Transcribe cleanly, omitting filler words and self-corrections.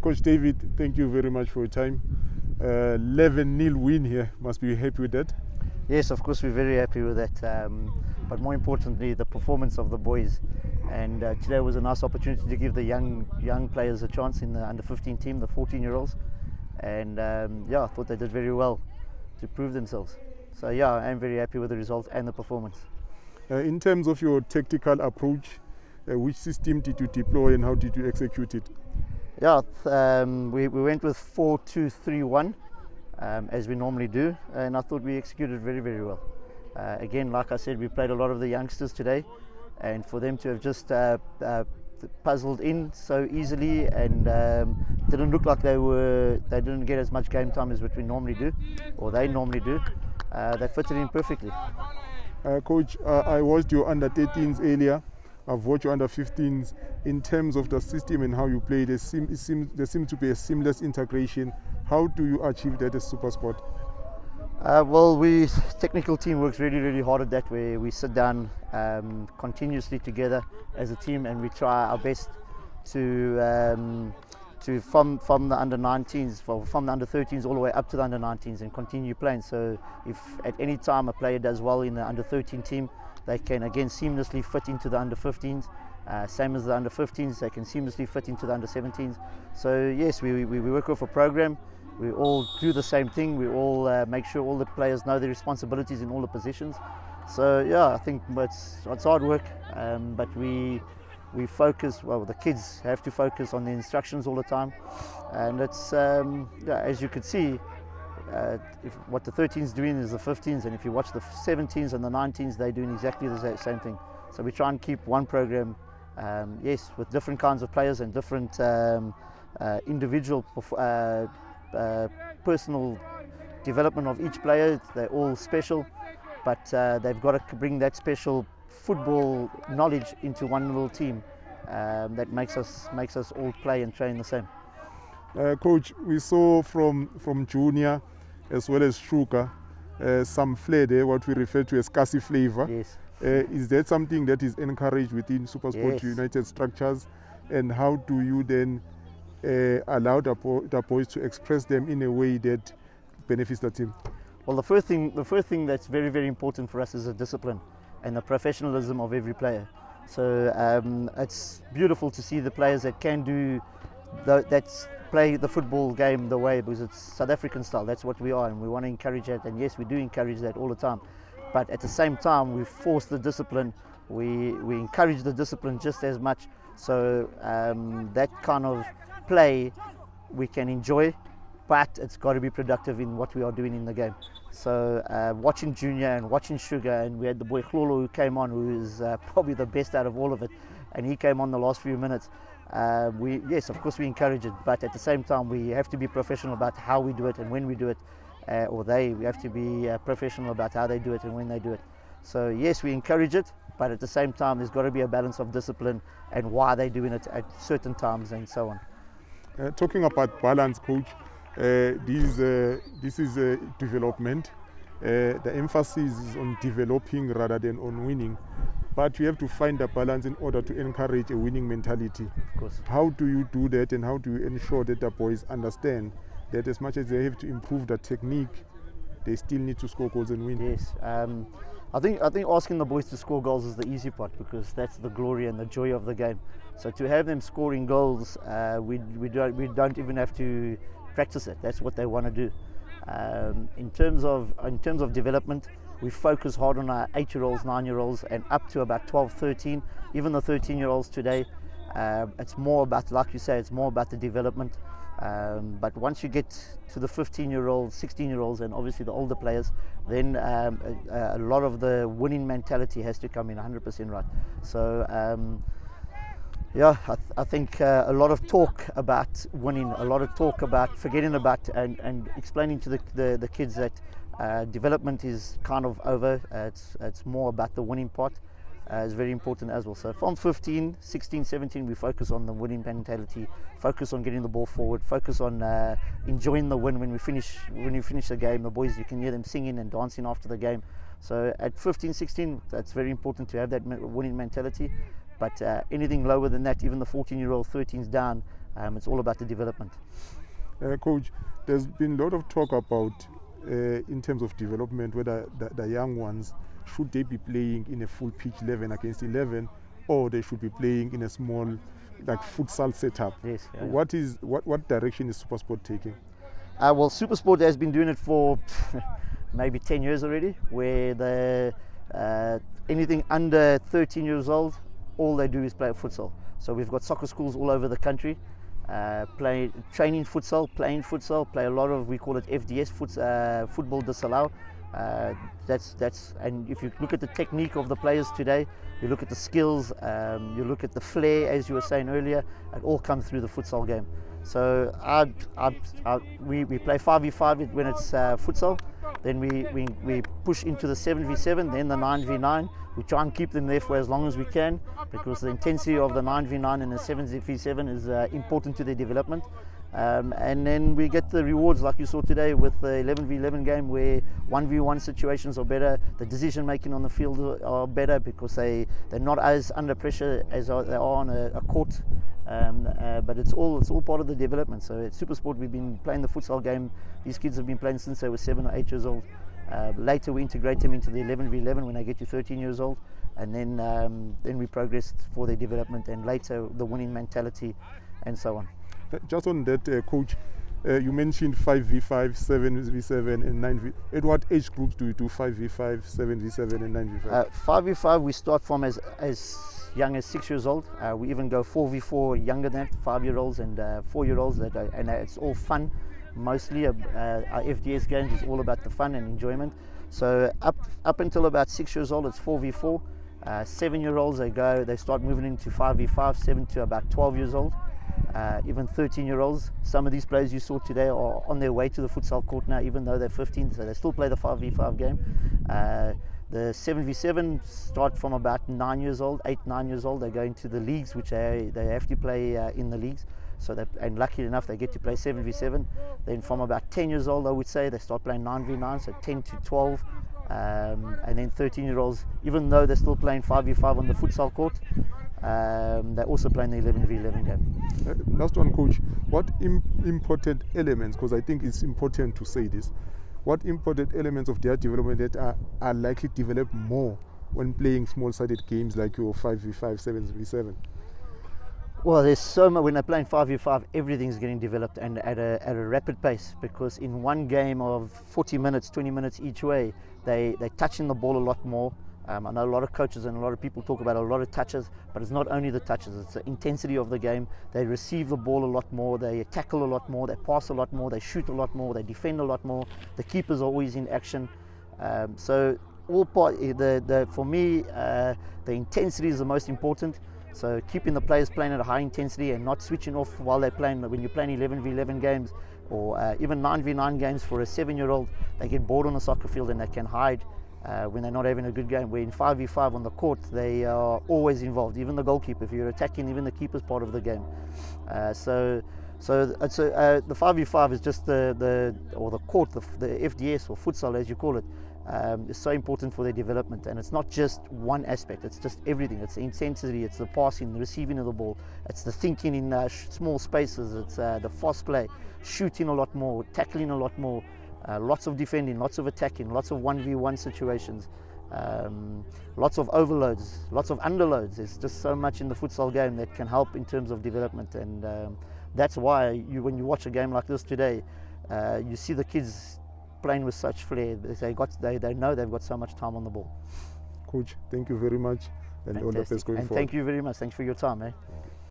Coach David, thank you very much for your time. 11-0 win here. Must be happy with that. Yes, of course, we're very happy with that. But more importantly, the performance of the boys. And today was a nice opportunity to give the young players a chance in the under-15 team, the 14-year-olds. And yeah, I thought they did very well to prove themselves. So yeah, I'm very happy with the result and the performance. In terms of your tactical approach, which system did you deploy and how did you execute it? Yeah, we went with 4-2-3-1 as we normally do, and I thought we executed very, very well. Again, like I said, we played a lot of the youngsters today, and for them to have just puzzled in so easily and didn't look like they didn't get as much game time as what we normally do, or they normally do. They fitted in perfectly. Coach, I watched your under-13s earlier. I've watched your under-15s. In terms of the system and how you play, there seems to be a seamless integration. How do you achieve that as Supersport? Well, technical team works really, really hard at that, where we sit down continuously together as a team, and we try our best to from the under-19s, from the under-13s all the way up to the under-19s, and continue playing. So if at any time a player does well in the under-13 team, they can again seamlessly fit into the under-15s. Same as the under-15s, they can seamlessly fit into the under-17s. So yes, we work off a program. We all do the same thing. We all make sure all the players know their responsibilities in all the positions. So yeah, I think it's hard work, but we focus. Well, the kids have to focus on the instructions all the time, and it's yeah, as you could see, what the 13s doing is the 15s, and if you watch the 17s and the 19s, they're doing exactly the same thing. So we try and keep one program, yes, with different kinds of players and different individual personal development of each player. They're all special, but they've got to bring that special football knowledge into one little team that makes us all play and train the same. Coach, we saw from junior as well as sugar some flair there, what we refer to as Kasi flavor. Yes. Is that something that is encouraged within Supersport Yes. United structures, and how do you then allow the boys to express them in a way that benefits the team? Well, the first thing that's very, very important for us is the discipline and the professionalism of every player. So it's beautiful to see the players that can do that's play the football game the way, because it's South African style. That's what we are, and we want to encourage that. And yes, we do encourage that all the time. But at the same time, we force the discipline. We encourage the discipline just as much. So that kind of play we can enjoy, but it's got to be productive in what we are doing in the game. So watching Junior and watching Sugar, and we had the boy Hlolo who came on, who is probably the best out of all of it, and he came on the last few minutes. Yes, of course we encourage it, but at the same time we have to be professional about how we do it and when we do it, we have to be professional about how they do it and when they do it. So yes, we encourage it, but at the same time there's got to be a balance of discipline and why they're doing it at certain times and so on. Talking about balance, Coach, this is development. The emphasis is on developing rather than on winning. But you have to find a balance in order to encourage a winning mentality. Of course. How do you do that, and how do you ensure that the boys understand that as much as they have to improve the technique, they still need to score goals and win? Yes. I think asking the boys to score goals is the easy part, because that's the glory and the joy of the game. So to have them scoring goals, we don't even have to practice it. That's what they want to do. In terms of development, we focus hard on our 8-year-olds, 9-year-olds, and up to about 12, 13, even the 13-year-olds today. It's more about, like you say, it's more about the development. But once you get to the 15-year-olds, 16-year-olds, and obviously the older players, then a lot of the winning mentality has to come in 100% right. So yeah, I think a lot of talk about winning, a lot of talk about forgetting about and explaining to the kids that development is kind of over. It's more about the winning part. Is very important as well. So from 15, 16, 17, we focus on the winning mentality, focus on getting the ball forward, focus on enjoying the win when we finish the game. The boys, you can hear them singing and dancing after the game. So at 15, 16, that's very important to have that winning mentality. But anything lower than that, even the 14-year-old, 13s down, It's all about the development. Coach, there's been a lot of talk about in terms of development, whether the young ones, should they be playing in a full pitch 11 against 11, or they should be playing in a small, like, futsal setup. Yes. Yeah. What direction is Supersport taking? Well, Supersport has been doing it for maybe 10 years already, where anything under 13 years old, all they do is play futsal. So we've got soccer schools all over the country, training futsal, playing futsal, play a lot of, we call it FDS, football disallow. And if you look at the technique of the players today, you look at the skills, you look at the flair, as you were saying earlier, it all comes through the futsal game. So we play 5v5 when it's futsal, then we push into the 7v7, then the 9v9. We try and keep them there for as long as we can, because the intensity of the 9v9 and the 7v7 is important to their development. And then we get the rewards like you saw today with the 11v11 game, where 1v1 situations are better, the decision making on the field are better because they're not as under pressure as they are on a court. But it's all part of the development. So at Supersport we've been playing the futsal game. These kids have been playing since they were 7 or 8 years old. Later we integrate them into the 11v11 when they get to 13 years old, and then we progress for their development, and later the winning mentality and so on. Just on that, Coach, you mentioned 5v5, 7v7 and 9v. At what age groups do you do 5v5, 7v7 and 9v5? 5v5 we start from as young as 6 years old. We even go 4v4 younger than that, 5-year-olds and 4-year-olds, and it's all fun. Mostly our FDS games is all about the fun and enjoyment. So up until about 6 years old, it's 4v4. 7-year-olds, they start moving into 5v5, 7 to about 12 years old. Even 13-year-olds. Some of these players you saw today are on their way to the futsal court now, even though they're 15, so they still play the 5v5 game. The 7v7 start from about 9 years old, 8, 9 years old. They go into the leagues, which they have to play in the leagues. And lucky enough, they get to play 7v7. Then from about 10 years old, I would say, they start playing 9v9, so 10 to 12. And then 13-year-olds, even though they're still playing 5v5 on the futsal court, they're also playing the 11v11 game. Last one, Coach. What important elements, because I think it's important to say this, what important elements of their development that are likely to develop more when playing small-sided games like your 5v5, 7v7? Well, there's so much. When they're playing 5v5, everything's getting developed, and at a rapid pace, because in one game of 40 minutes, 20 minutes each way, they're touching the ball a lot more. I know a lot of coaches and a lot of people talk about a lot of touches, but it's not only the touches, it's the intensity of the game. They receive the ball a lot more, they tackle a lot more, they pass a lot more, they shoot a lot more, they defend a lot more. The keepers are always in action. So all part, for me, the intensity is the most important. So keeping the players playing at a high intensity and not switching off while they're playing. When you're playing 11v11 games or even 9v9 games for a 7-year-old, they get bored on the soccer field and they can hide when they're not having a good game. Where in 5v5 on the court, they are always involved, even the goalkeeper. If you're attacking, even the keeper's part of the game. So the 5v5 is just the court, the FDS or futsal as you call it. Is so important for their development, and it's not just one aspect, it's just everything. It's the intensity, it's the passing, the receiving of the ball, it's the thinking in small spaces, it's the fast play, shooting a lot more, tackling a lot more, lots of defending, lots of attacking, lots of 1v1 situations, lots of overloads, lots of underloads. There's just so much in the futsal game that can help in terms of development, and that's why when you watch a game like this today, you see the kids playing with such flair. They know they've got so much time on the ball. Coach, thank you very much, and all the best going forward. Thank you very much. Thanks for your time.